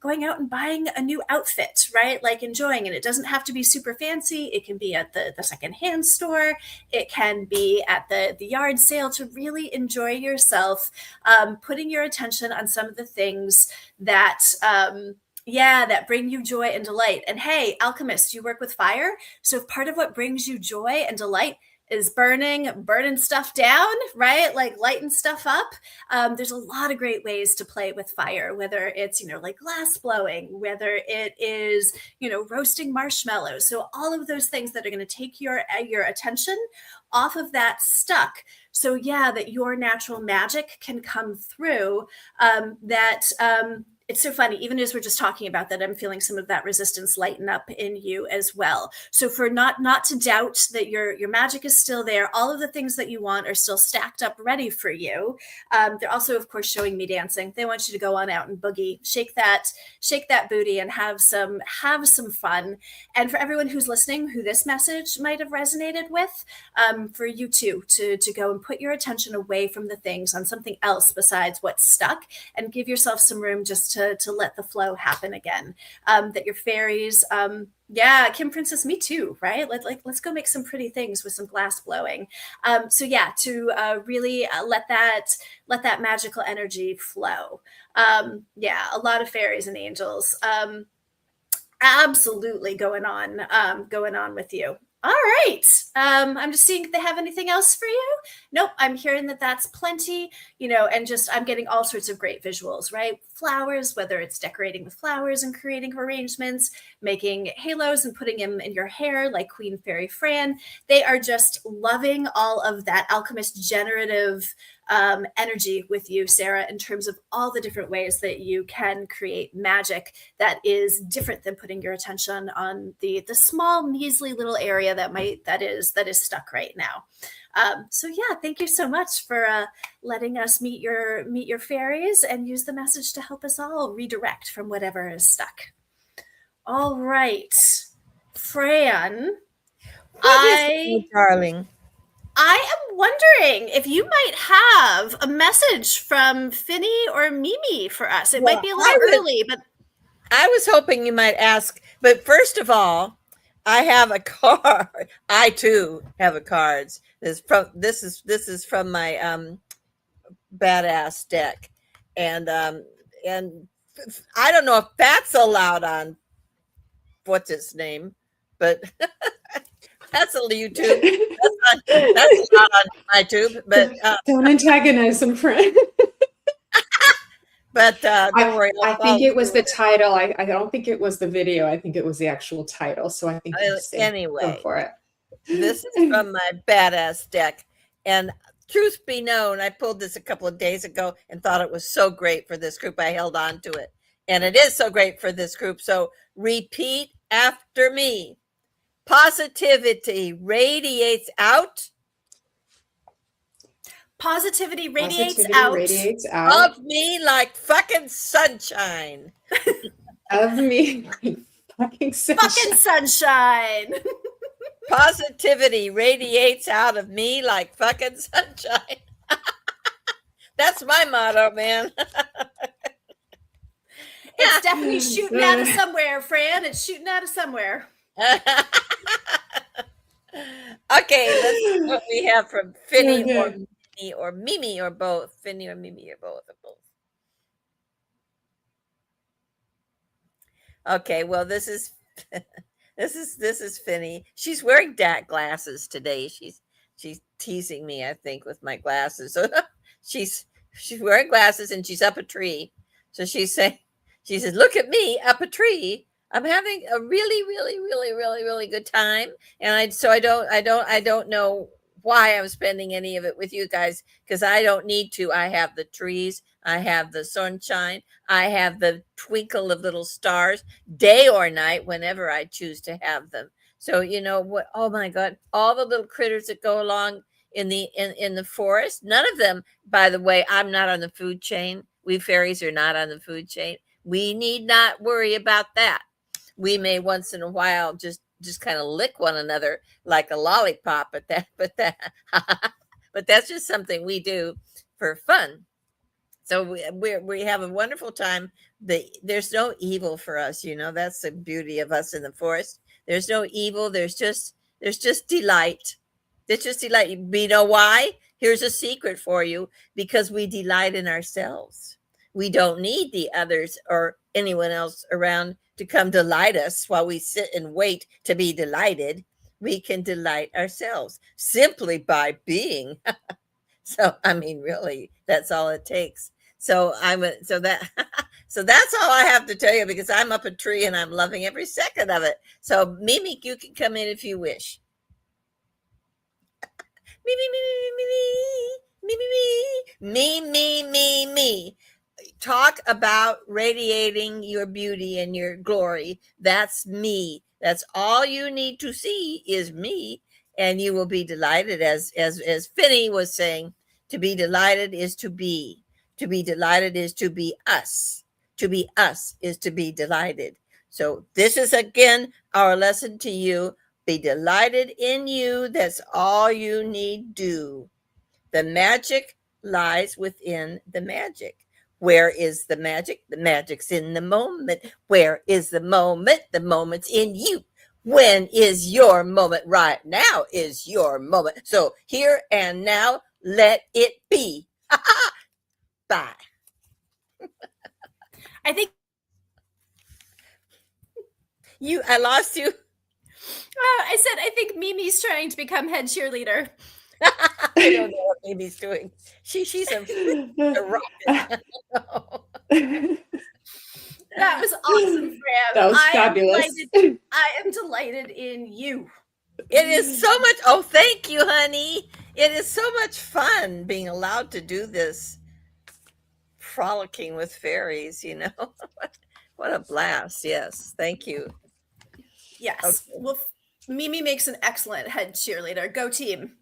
going out and buying a new outfit, right? Like enjoying it. It doesn't have to be super fancy. It can be at the secondhand store. It can be at the yard sale, to really enjoy yourself, putting your attention on some of the things that, that bring you joy and delight. And hey, alchemist, you work with fire. So if part of what brings you joy and delight is burning stuff down, right? Like lighting stuff up. There's a lot of great ways to play with fire, whether it's, like glass blowing, whether it is, roasting marshmallows. So all of those things that are going to take your attention off of that stuck. So that your natural magic can come through, it's so funny, even as we're just talking about that, I'm feeling some of that resistance lighten up in you as well. So for not to doubt that your magic is still there, all of the things that you want are still stacked up ready for you. They're also, of course, showing me dancing. They want you to go on out and boogie, shake that booty and have some fun. And for everyone who's listening, who this message might have resonated with, for you too, to go and put your attention away from the things on something else besides what's stuck, and give yourself some room just to let the flow happen again. That your fairies, Kim Princess, me too, right? Let's go make some pretty things with some glass blowing. To really let that magical energy flow. A lot of fairies and angels, absolutely going on with you. All right. I'm just seeing if they have anything else for you. Nope. I'm hearing that's plenty, and just I'm getting all sorts of great visuals, right? Flowers, whether it's decorating with flowers and creating arrangements, making halos and putting them in your hair like Queen Fairy Fran. They are just loving all of that alchemist generative energy with you, Sarah, in terms of all the different ways that you can create magic that is different than putting your attention on the small, measly little area that is stuck right now. So yeah, thank you so much for letting us meet your fairies and use the message to help us all redirect from whatever is stuck. All right, Fran, darling. I am wondering if you might have a message from Finny or Mimi for us. It might be a little early, but I was hoping you might ask. But first of all, I have a card. I too have a cards. This is from my badass deck, and I don't know if that's allowed on what's its name, but that's on YouTube. That's not on YouTube, but don't antagonize them, friend. But don't worry. I think it was the title. I don't think it was the video. I think it was the actual title. So I think anyway, go for it. This is from my badass deck, and truth be known, I pulled this a couple of days ago and thought it was so great for this group. I held on to it, and it is so great for this group. So repeat after me. Positivity radiates out. Positivity radiates out of me like fucking sunshine. Of me like fucking sunshine. Fucking sunshine. Positivity radiates out of me like fucking sunshine. That's my motto, man. It's definitely shooting out of somewhere, Fran. It's shooting out of somewhere. Okay, let's see what we have from Finny or Mimi or both. Finny or Mimi or both. Okay, well, this is Finny. She's wearing dark glasses today. She's teasing me, I think, with my glasses. So she's wearing glasses and she's up a tree. So she says, "Look at me up a tree. I'm having a really, really, really, really, really good time." And I don't know why I'm spending any of it with you guys, because I don't need to. I have the trees, I have the sunshine, I have the twinkle of little stars, day or night, whenever I choose to have them. So you know what? Oh my God! All the little critters that go along in the forest. None of them, by the way. I'm not on the food chain. We fairies are not on the food chain. We need not worry about that. We may once in a while just kind of lick one another like a lollipop, but that's just something we do for fun. So we have a wonderful time. There's no evil for us, you know. That's the beauty of us in the forest. There's no evil. There's just delight. It's just delight. You know why? Here's a secret for you: because we delight in ourselves. We don't need the others or anyone else around to come delight us while we sit and wait to be delighted. We can delight ourselves simply by being. So, I mean, really, that's all it takes. So so that's all I have to tell you, because I'm up a tree and I'm loving every second of it. So Mimi, you can come in if you wish. Me. Talk about radiating your beauty and your glory. That's me. That's all you need to see is me, and you will be delighted. As Finny was saying, to be delighted is to be. To be delighted is to be us. To be us is to be delighted. So this is again our lesson to you. Be delighted in you. That's all you need do. The magic lies within the magic. Where is the magic? The magic's in the moment. Where is the moment? The moment's in you. When is your moment? Right now is your moment. So here and now, let it be. Bye. I think I lost you. I said I think Mimi's trying to become head cheerleader. I don't know what Mimi's doing. She's a rocket. That was awesome, Fran. That was fabulous. I am delighted in you. It is so much. Oh, thank you, honey. It is so much fun being allowed to do this frolicking with fairies, you know. What a blast. Yes. Thank you. Yes. Okay. Well, Mimi makes an excellent head cheerleader. Go team.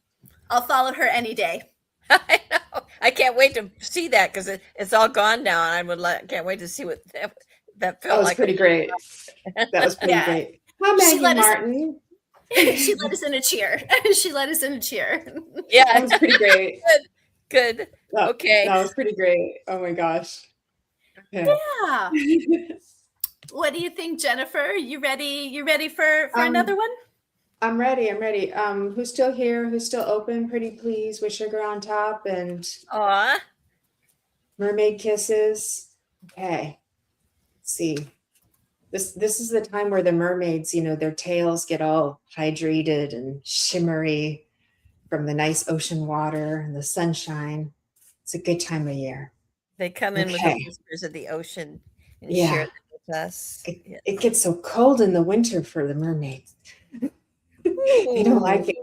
I'll follow her any day. I know. I can't wait to see that because it's all gone now, and can't wait to see what that That felt was like. pretty great. That was pretty Yeah. great. Hi, She Maggie let us Martin. she let us in a cheer. She let us in a cheer. Yeah. That was pretty great. Good. Okay. That was pretty great. Oh my gosh. Okay. Yeah. What do you think, Jennifer? You ready? You ready for another one? I'm ready. I'm ready. Who's still here? Who's still open? Pretty please with sugar on top and Aw. mermaid kisses. Okay. Let's see. This is the time where the mermaids, their tails get all hydrated and shimmery from the nice ocean water and the sunshine. It's a good time of year. They come in with the whispers of the ocean and share them with us. It gets so cold in the winter for the mermaids. They don't like it.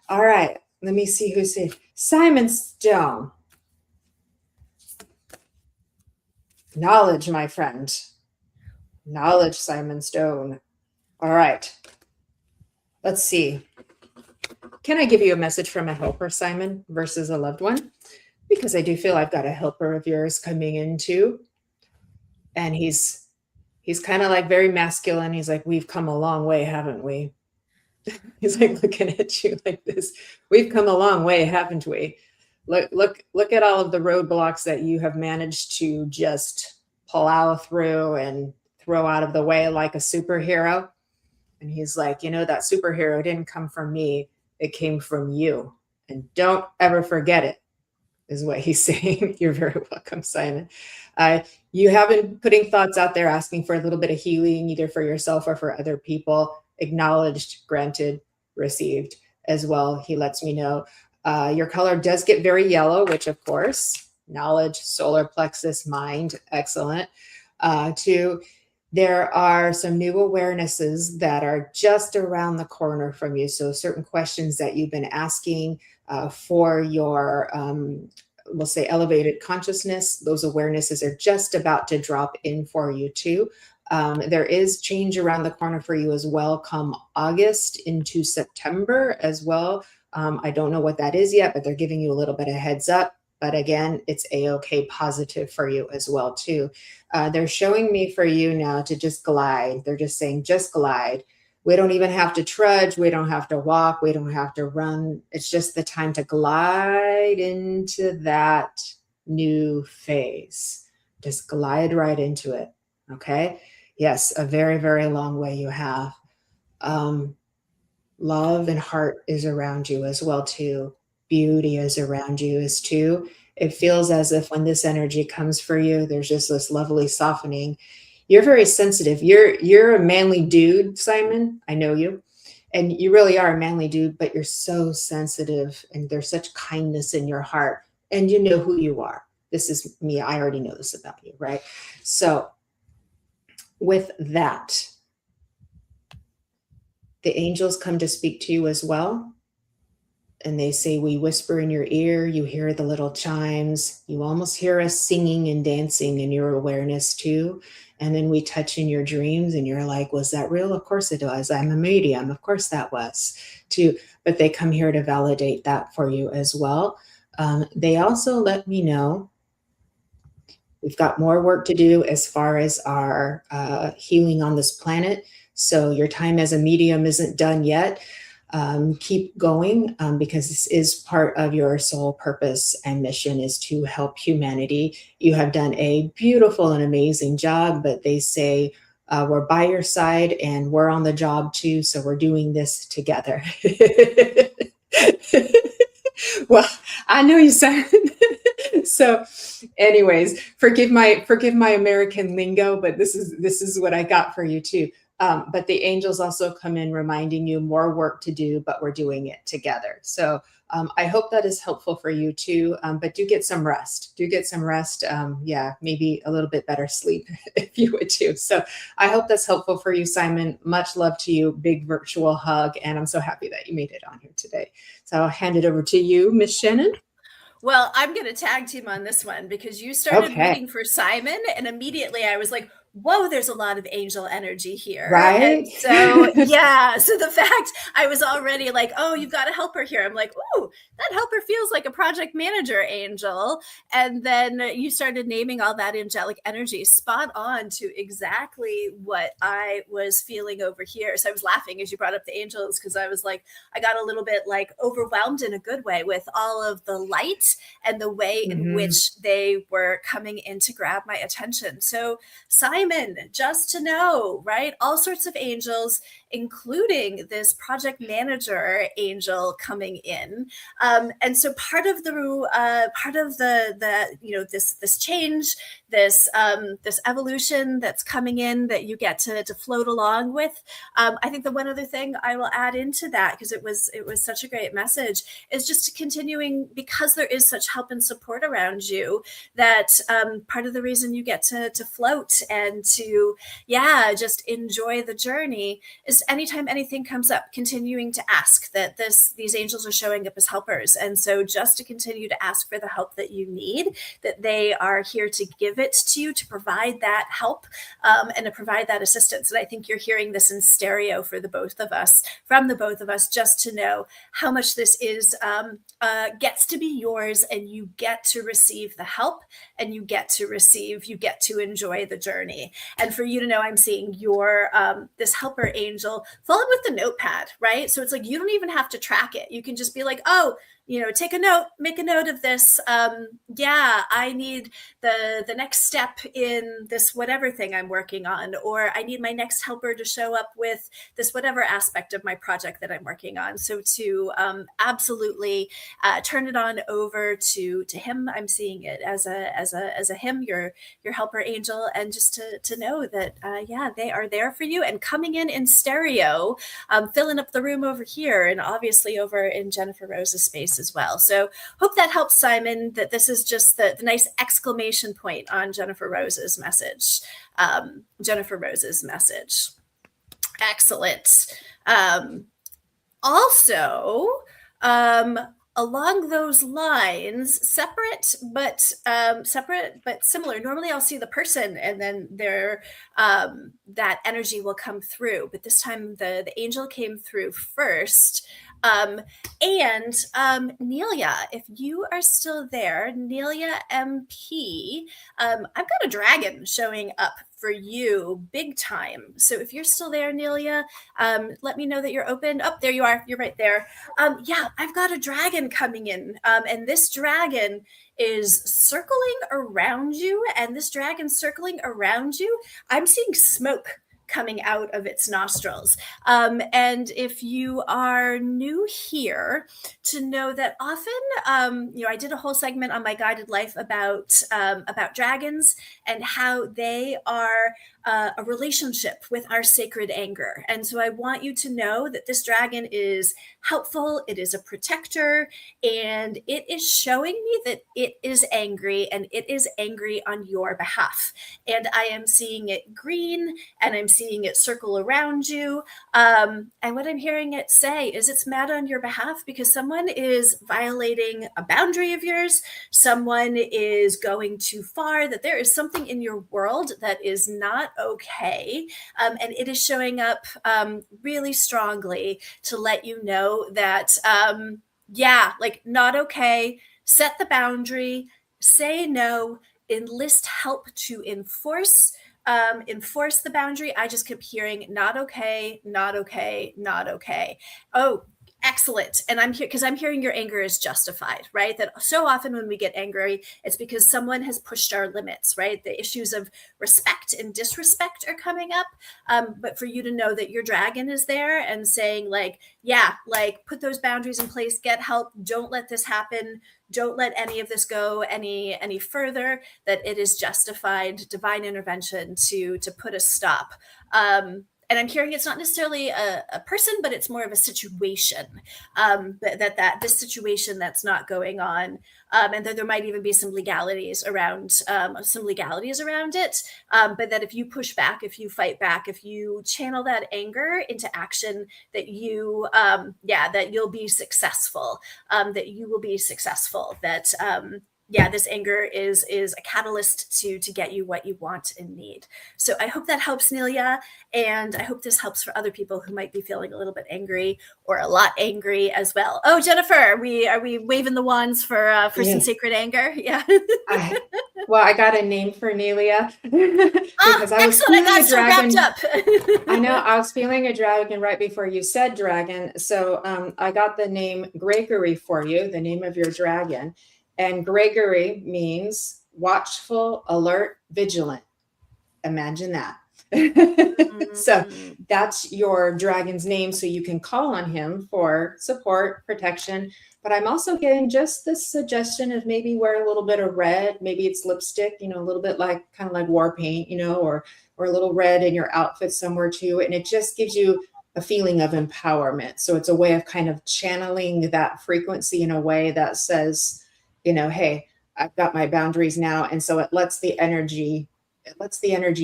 All right. Let me see who's here. Simon Stone. Knowledge, my friend. Knowledge, Simon Stone. All right. Let's see. Can I give you a message from a helper, Simon, versus a loved one? Because I do feel I've got a helper of yours coming in too. And he's kind of like very masculine. He's like, we've come a long way, haven't we? He's like looking at you like this. We've come a long way, haven't we? Look at all of the roadblocks that you have managed to just plow through and throw out of the way like a superhero. And he's like, that superhero didn't come from me. It came from you. And don't ever forget it, is what he's saying. You're very welcome, Simon. You have been putting thoughts out there, asking for a little bit of healing, either for yourself or for other people. Acknowledged, granted, received as well. He lets me know. Your color does get very yellow, which of course, knowledge, solar plexus, mind, excellent. Two, there are some new awarenesses that are just around the corner from you. So certain questions that you've been asking for your, we'll say, elevated consciousness, those awarenesses are just about to drop in for you too. There is change around the corner for you as well, come August into September as well. I don't know what that is yet, but they're giving you a little bit of heads up. But again, it's A-OK positive for you as well too. They're showing me for you now to just glide. They're just saying, just glide. We don't even have to trudge. We don't have to walk. We don't have to run. It's just the time to glide into that new phase. Just glide right into it. Okay. Yes, a very, very long way you have. Love and heart is around you as well too. Beauty is around you as too. It feels as if when this energy comes for you, there's just this lovely softening. You're very sensitive. You're a manly dude, Simon. I know you. And you really are a manly dude, but you're so sensitive and there's such kindness in your heart. And you know who you are. This is me. I already know this about you, right? So with that, the angels come to speak to you as well. And they say, we whisper in your ear, you hear the little chimes, you almost hear us singing and dancing in your awareness too. And then we touch in your dreams and you're like, was that real? Of course it was. I'm a medium. Of course that was too. But they come here to validate that for you as well. They also let me know we've got more work to do as far as our healing on this planet. So your time as a medium isn't done yet. Keep going because this is part of your soul purpose and mission is to help humanity. You have done a beautiful and amazing job, but they say we're by your side and we're on the job too. So we're doing this together. Well, I know you said so. Anyways, forgive my American lingo, but this is what I got for you too. But the angels also come in reminding you more work to do, but we're doing it together. So I hope that is helpful for you too. But do get some rest. Do get some rest. Yeah, maybe a little bit better sleep if you would too. So I hope that's helpful for you, Simon. Much love to you. Big virtual hug. And I'm so happy that you made it on here today. So I'll hand it over to you, Miss Shannon. Well, I'm going to tag team on this one because you started reading for Simon, and immediately I was like, whoa, there's a lot of angel energy here. Right. And so, yeah. So the fact I was already like, oh, you've got a helper here. I'm like, ooh, that helper feels like a project manager angel. And then you started naming all that angelic energy, spot on to exactly what I was feeling over here. So I was laughing as you brought up the angels because I was like, I got a little bit like overwhelmed in a good way with all of the light and the way in which they were coming in to grab my attention. So Simon, just to know, right? All sorts of angels, including this project manager angel coming in. And so part of the this change, this evolution that's coming in that you get to float along with. I think the one other thing I will add into that, because it was such a great message, is just continuing, because there is such help and support around you, that part of the reason you get to float and to just enjoy the journey is anytime anything comes up, continuing to ask that these angels are showing up as helpers. And so just to continue to ask for the help that you need, that they are here to give it to you, to provide that help and to provide that assistance. And I think you're hearing this in stereo from the both of us, just to know how much this is gets to be yours, and you get to receive the help, and you get to enjoy the journey. And for you to know, I'm seeing your this helper angel followed with the notepad, right? So it's like you don't even have to track it. You can just be like, oh, take a note, make a note of this. I need the next step in this whatever thing I'm working on, or I need my next helper to show up with this whatever aspect of my project that I'm working on. So to absolutely turn it on over to him. I'm seeing it as a him, your helper angel, and just to know that they are there for you and coming in stereo, filling up the room over here, and obviously over in Jennifer Rose's space as well. So hope that helps, Simon, that this is just the nice exclamation point on Jennifer Rose's message. Excellent. Also, along those lines, separate but similar. Normally I'll see the person and then that energy will come through. But this time the angel came through first. Nelia, if you are still there, Nelia MP, I've got a dragon showing up for you big time. So if you're still there, Nelia, let me know that you're open. Oh, there you are. You're right there. I've got a dragon coming in. And this dragon is circling around you. And this dragon circling around you, I'm seeing smoke coming out of its nostrils. And if you are new here, to know that often, I did a whole segment on my guided life about dragons and how they are a relationship with our sacred anger. And so I want you to know that this dragon is helpful. It is a protector, and it is showing me that it is angry, and it is angry on your behalf. And I am seeing it green, and I'm seeing it circle around you. And what I'm hearing it say is it's mad on your behalf because someone is violating a boundary of yours. Someone is going too far, that there is something in your world that is not okay. And it is showing up really strongly to let you know that, not okay. Set the boundary, say no, enlist help to enforce the boundary. I just kept hearing not okay, not okay, not okay. Oh, excellent. And I'm here because I'm hearing your anger is justified, right? That so often when we get angry, it's because someone has pushed our limits, right? The issues of respect and disrespect are coming up. But for you to know that your dragon is there and saying put those boundaries in place, get help. Don't let this happen. Don't let any of this go any further, that it is justified divine intervention to put a stop. and I'm hearing it's not necessarily a person, but it's more of a situation, that this situation that's not going on, and that there might even be some legalities around it. But that if you push back, if you fight back, if you channel that anger into action, that that you'll be successful. That you will be successful. That this anger is a catalyst to get you what you want and need. So I hope that helps, Nelia, and I hope this helps for other people who might be feeling a little bit angry or a lot angry as well. Oh, Jennifer, are we waving the wands for some sacred anger? Yeah. I got a name for Nelia because I was feeling a dragon. So wrapped up. I know I was feeling a dragon right before you said dragon. So I got the name Gregory for you, the name of your dragon. And Gregory means watchful, alert, vigilant. Imagine that. So that's your dragon's name. So you can call on him for support, protection. But I'm also getting just this suggestion of maybe wear a little bit of red. Maybe it's lipstick, a little bit like kind of like war paint, or a little red in your outfit somewhere too. And it just gives you a feeling of empowerment. So it's a way of kind of channeling that frequency in a way that says, hey, I've got my boundaries now. And so it lets the energy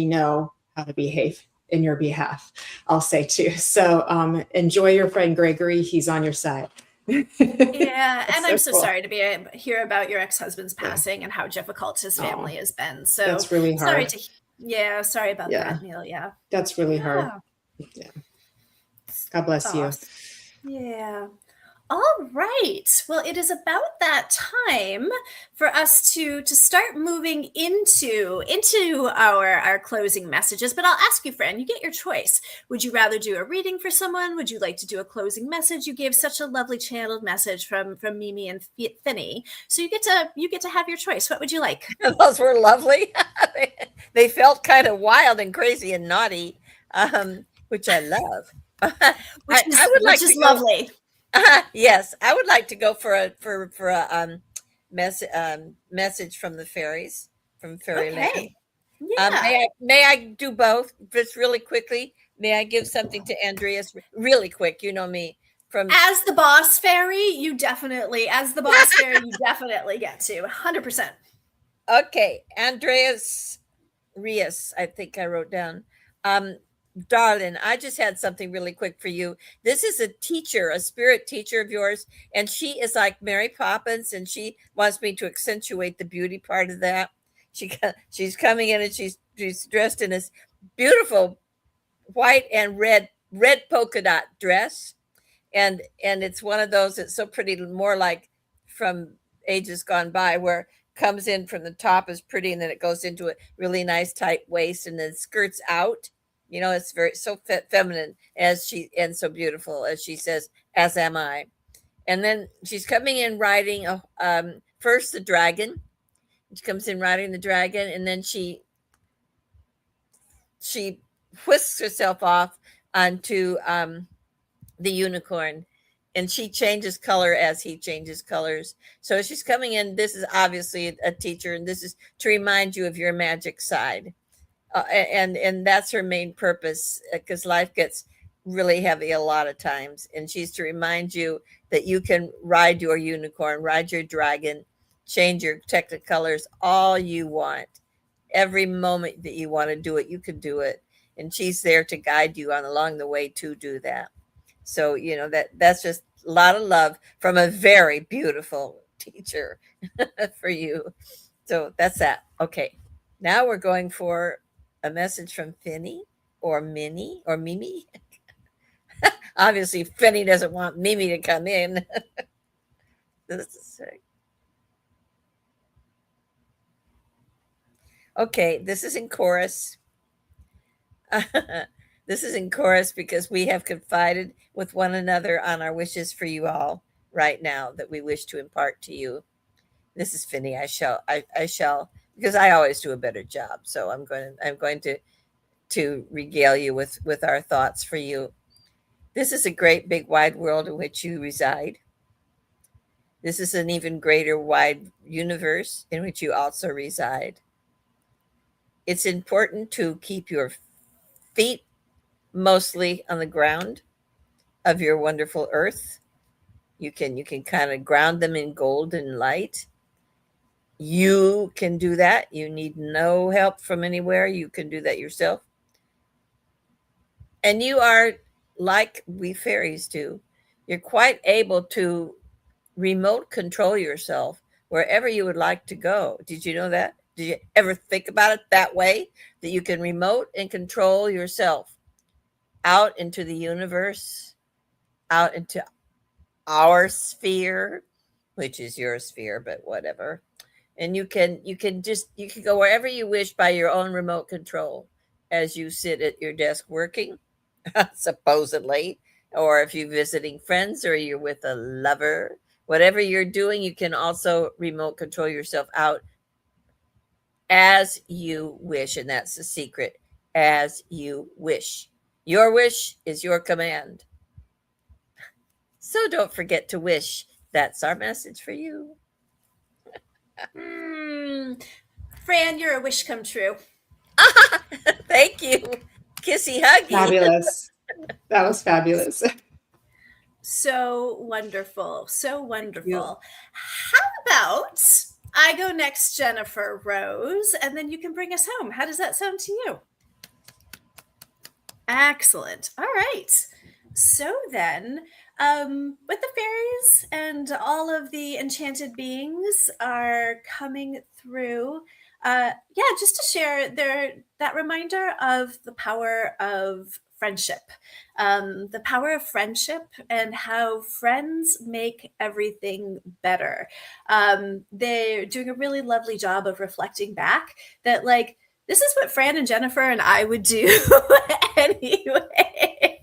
know how to behave in your behalf, I'll say too. So enjoy your friend Gregory. He's on your side. Yeah, and I'm so cool. Sorry to hear about your ex-husband's passing and how difficult his family has been. So that's really hard. Sorry about that, Neil. Yeah, that's really hard. Yeah. God bless you. Yeah. All right. Well, it is about that time for us to start moving into our closing messages. But I'll ask you, Fran, you get your choice. Would you rather do a reading for someone? Would you like to do a closing message? You gave such a lovely channeled message from Mimi and Finny. So you get to have your choice. What would you like? Those were lovely. They felt kind of wild and crazy and naughty, which I love. I would like to go, lovely. Yes, I would like to go for a message from the fairies, from Fairyland. Yeah. May I do both just really quickly? May I give something to Andreas really quick? You know me. As the boss fairy, you definitely get to 100%. Okay, Andreas Rios, I think I wrote down. Darling, I just had something really quick for you. This is a teacher, a spirit teacher of yours, and she is like Mary Poppins, and she wants me to accentuate the beauty part of that. She's coming in, and she's dressed in this beautiful white and red polka dot dress, and it's one of those that's so pretty, more like from ages gone by, where it comes in from the top is pretty, and then it goes into a really nice tight waist, and then skirts out. It's very so feminine and so beautiful, as she says, as am I. And then she's coming in riding first the dragon. She comes in riding the dragon, and then she whisks herself off onto the unicorn, and she changes color as he changes colors. So she's coming in. This is obviously a teacher, and this is to remind you of your magic side. And that's her main purpose, because life gets really heavy a lot of times, and she's to remind you that you can ride your unicorn, ride your dragon, change your technicolors all you want. Every moment that you want to do it, you can do it, and she's there to guide you along the way to do that. So that's just a lot of love from a very beautiful teacher for you. So that's that. Okay, now we're going for a message from Finny or Minnie or Mimi. Obviously, Finny doesn't want Mimi to come in. Okay, this is in chorus. This is in chorus because we have confided with one another on our wishes for you all right now that we wish to impart to you. This is Finny. I shall, because I always do a better job. So I'm going to regale you with our thoughts for you. This is a great big wide world in which you reside. This is an even greater wide universe in which you also reside. It's important to keep your feet mostly on the ground of your wonderful earth. You can kind of ground them in golden light. You can do that. You need no help from anywhere. You can do that yourself. And you are, like we fairies do, you're quite able to remote control yourself wherever you would like to go. Did you know that? Did you ever think about it that way? That you can remote and control yourself out into the universe, out into our sphere, which is your sphere, but whatever. And you can go wherever you wish by your own remote control as you sit at your desk working, supposedly, or if you're visiting friends or you're with a lover, whatever you're doing, you can also remote control yourself out as you wish. And that's the secret: as you wish. Your wish is your command. So don't forget to wish. That's our message for you. Fran, you're a wish come true. Thank you. Kissy huggy. Fabulous. That was fabulous. So wonderful. So wonderful. How about I go next, Jennifer Rose, and then you can bring us home? How does that sound to you? Excellent. All right. So then, with the fairies and all of the enchanted beings are coming through, just to share that reminder of the power of friendship, the power of friendship and how friends make everything better. They're doing a really lovely job of reflecting back that, like, this is what Fran and Jennifer and I would do anyway.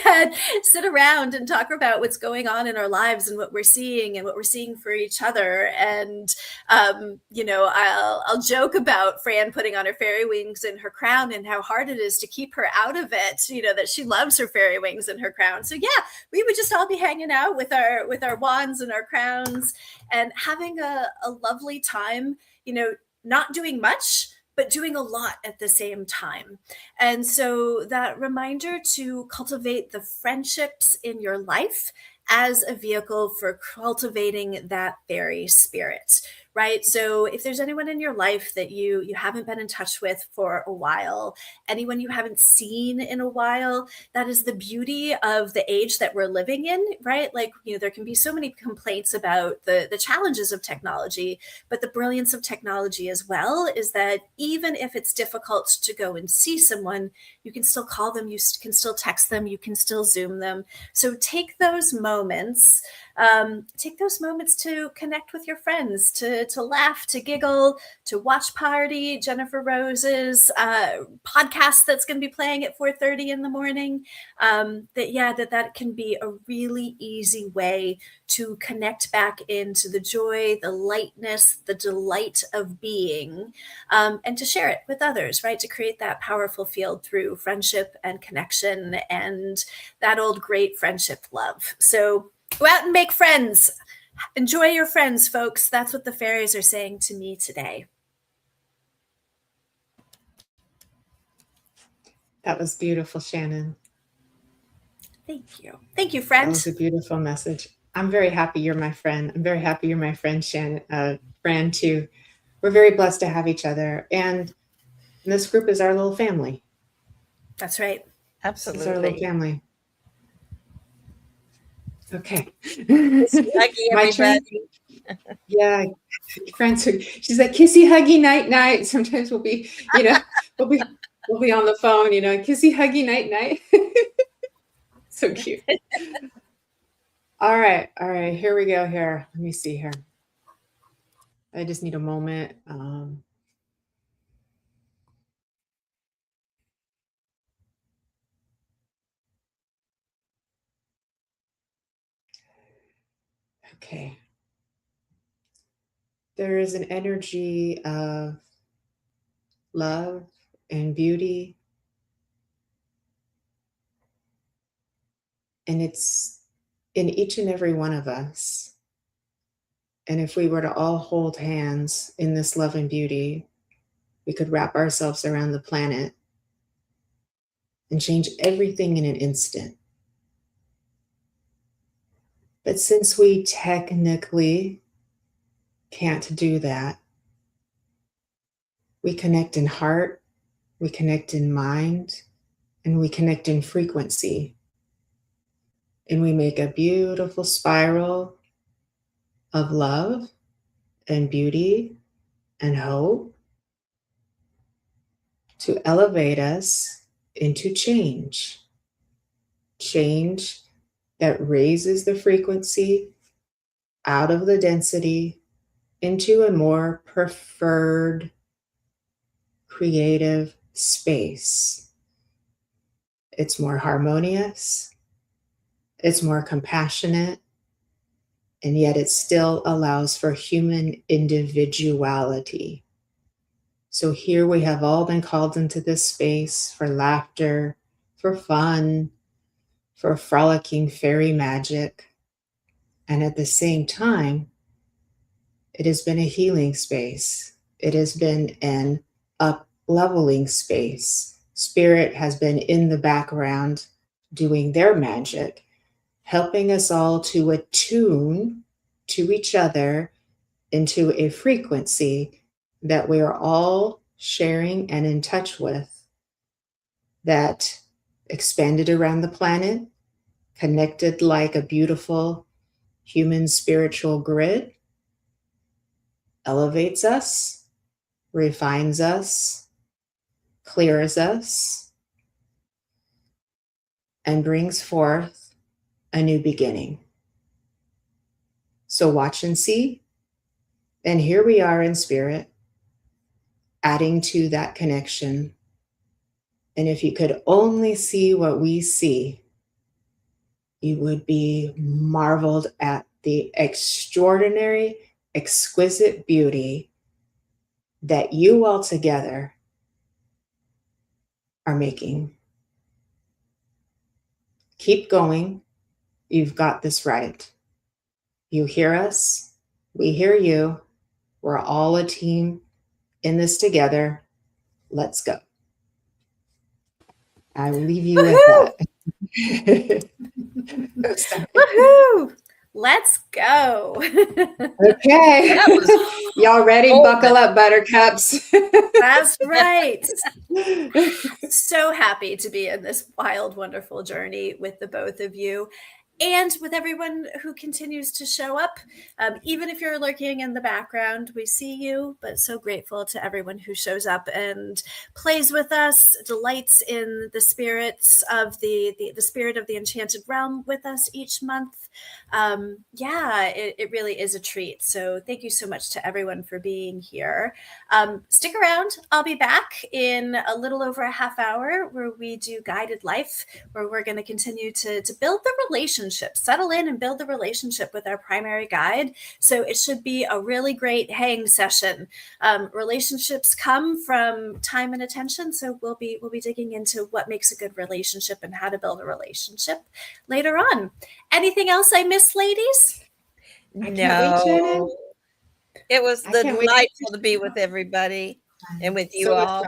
That sit around and talk about what's going on in our lives and what we're seeing and what we're seeing for each other. And, I'll joke about Fran putting on her fairy wings and her crown and how hard it is to keep her out of it, that she loves her fairy wings and her crown. So yeah, we would just all be hanging out with our wands and our crowns and having a lovely time, not doing much, but doing a lot at the same time. And so that reminder to cultivate the friendships in your life as a vehicle for cultivating that fairy spirit, right? So if there's anyone in your life that you haven't been in touch with for a while, anyone you haven't seen in a while, that is the beauty of the age that we're living in, right? Like, there can be so many complaints about the challenges of technology, but the brilliance of technology as well is that even if it's difficult to go and see someone, you can still call them, you can still text them, you can still Zoom them. So take those moments to connect with your friends, to laugh, to giggle, to watch party. Jennifer Rose's podcast that's going to be playing at 4:30 in the morning. That can be a really easy way to connect back into the joy, the lightness, the delight of being, and to share it with others, right? To create that powerful field through friendship and connection and that old great friendship love. So go out and make friends. Enjoy your friends, folks. That's what the fairies are saying to me today. That was beautiful, Shannon. Thank you. Thank you, friend. That was a beautiful message. I'm very happy you're my friend. I'm very happy you're my friend, Shannon, Fran, too. We're very blessed to have each other. And this group is our little family. That's right. Absolutely. It's our little family. Okay. My turn. Yeah. Friends, she's like, kissy huggy night night. Sometimes we'll be on the phone, kissy huggy night night. So cute. All right. Here we go here. Let me see here. I just need a moment. Okay. There is an energy of love and beauty. And it's in each and every one of us. And if we were to all hold hands in this love and beauty, we could wrap ourselves around the planet and change everything in an instant. But since we technically can't do that, we connect in heart, we connect in mind, and we connect in frequency. And we make a beautiful spiral of love and beauty and hope to elevate us into change. Change that raises the frequency out of the density into a more preferred, creative space. It's more harmonious, it's more compassionate, and yet it still allows for human individuality. So here we have all been called into this space for laughter, for fun, for frolicking fairy magic. And at the same time, it has been a healing space. It has been an up-leveling space. Spirit has been in the background doing their magic, helping us all to attune to each other into a frequency that we are all sharing and in touch with, that expanded around the planet, connected like a beautiful human spiritual grid, elevates us, refines us, clears us, and brings forth a new beginning. So watch and see. And here we are in spirit, adding to that connection. And if you could only see what we see, you would be marveled at the extraordinary, exquisite beauty that you all together are making. Keep going. You've got this right. You hear us. We hear you. We're all a team in this together. Let's go. I will leave you with that. Woohoo! Let's go. Okay. Y'all ready? Buckle up, buttercups. That's right. So happy to be in this wild, wonderful journey with the both of you. And with everyone who continues to show up, even if you're lurking in the background, we see you, but so grateful to everyone who shows up and plays with us, delights in the spirits of the spirit of the Enchanted Realm with us each month. It really is a treat. So thank you so much to everyone for being here. Stick around. I'll be back in a little over a half hour where we do guided life, where we're going to continue to build the relationship, settle in and build the relationship with our primary guide. So it should be a really great hang session. Relationships come from time and attention. So we'll be digging into what makes a good relationship and how to build a relationship later on. Anything else I missed, ladies? No. It was delightful to be with everybody and with you all.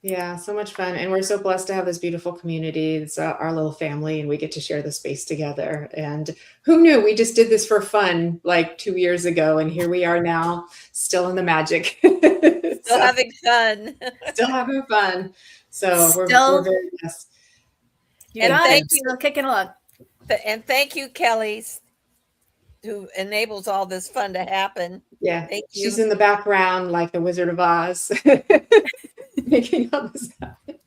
Yeah, so much fun. And we're so blessed to have this beautiful community. It's our little family, and we get to share the space together. And who knew? We just did this for fun like 2 years ago. And here we are now, still in the magic. Still having fun. Still having fun. So we're very blessed. And thank you. Still kicking along. And thank you, Kelly, who enables all this fun to happen. Yeah, thank you. She's in the background like the Wizard of Oz. Making all this happen.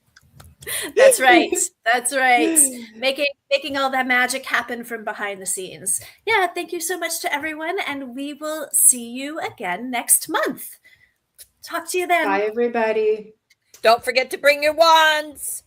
That's right. That's right. Making all that magic happen from behind the scenes. Yeah, thank you so much to everyone, and we will see you again next month. Talk to you then. Bye, everybody. Don't forget to bring your wands.